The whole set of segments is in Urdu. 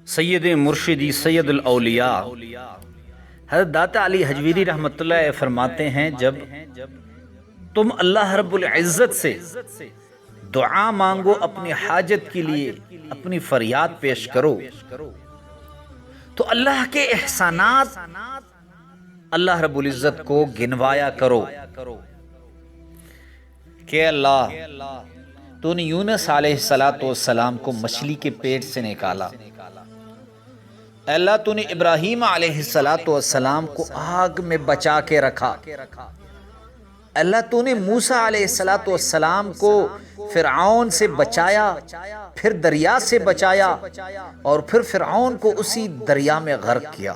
سید مرشدی سید الاولیاء حضرت داتا علی حجویری رحمۃ اللہ علیہ فرماتے ہیں، جب تم اللہ رب العزت سے دعا مانگو، اپنی حاجت کے لیے اپنی فریاد پیش کرو، تو اللہ کے احسانات اللہ رب العزت کو گنوایا کرو کہ اللہ تو نے یونس علیہ السلام کو مچھلی کے پیٹ سے نکالا، اے اللہ تو نے ابراہیم علیہ السلام کو آگ میں بچا کے رکھا، اللہ تو نے موسیٰ علیہ السلام کو فرعون سے بچایا، پھر دریا سے بچایا اور پھر فرعون کو اسی دریا میں غرق کیا،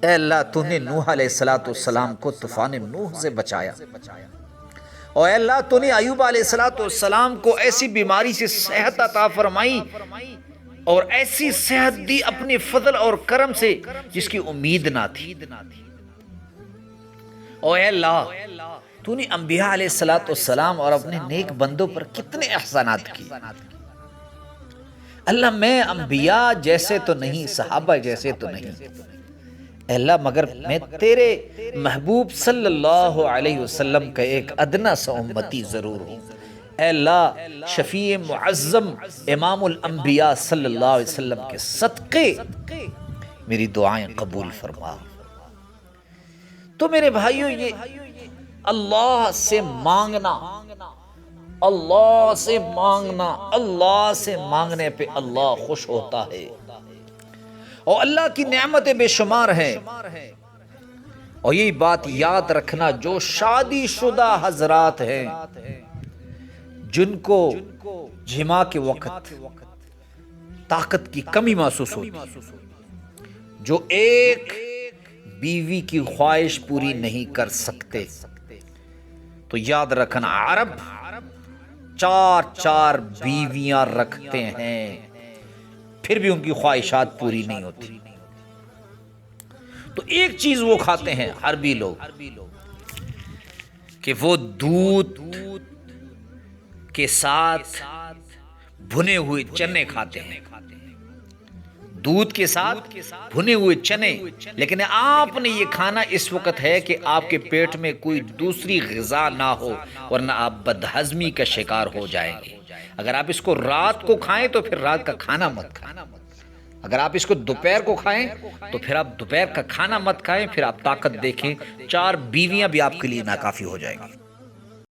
اے اللہ تو نے نوح علیہ السلام کو طوفان نوح سے بچایا، اور اے اللہ تو نے ایوب علیہ السلام کو ایسی بیماری سے صحت عطا فرمائی اور ایسی صحت دی اپنے فضل اور کرم سے جس کی امید نہ تھی، اور اے اللہ تو نے انبیاء علیہ السلام اور اپنے نیک بندوں پر کتنے احسانات کی، اللہ میں انبیاء جیسے تو نہیں، صحابہ جیسے تو نہیں، اے اللہ مگر میں تیرے محبوب صلی اللہ علیہ وسلم کا ایک ادنا سا امتی ضرور ہوں، اے اللہ شفیع معظم امام الانبیاء صلی اللہ علیہ وسلم کے صدقے میری دعائیں قبول فرما۔ تو میرے بھائیوں، یہ اللہ سے مانگنا، اللہ سے مانگنا، اللہ سے مانگنے پہ اللہ خوش ہوتا ہے، اور اللہ کی نعمتیں بے شمار ہیں، اور یہی بات یاد رکھنا، جو شادی شدہ حضرات ہیں جن کو جماع کے وقت طاقت کی کمی محسوس ہوتی، جو ایک بیوی کی خواہش پوری نہیں کر سکتے، تو یاد رکھنا عرب چار بیویاں رکھتے ہیں، پھر بھی ان کی خواہشات پوری نہیں ہوتی، تو ایک چیز وہ کھاتے ہیں عربی لوگ کہ وہ دودھ کے ساتھ بھنے ہوئے چنے کھاتے ہیں، دودھ کے ساتھ بھنے ہوئے چنے، لیکن آپ نے یہ کھانا اس وقت ہے کہ آپ کے پیٹ میں کوئی دوسری غذا نہ ہو، ورنہ آپ بدہضمی کا شکار ہو جائیں گے۔ اگر آپ اس کو رات کو کھائیں تو پھر رات کا کھانا مت کھائیں، اگر آپ اس کو دوپہر کو کھائیں تو پھر آپ دوپہر کا کھانا مت کھائیں، پھر آپ طاقت دیکھیں، 4 بیویاں بھی آپ کے لیے ناکافی ہو جائیں گی۔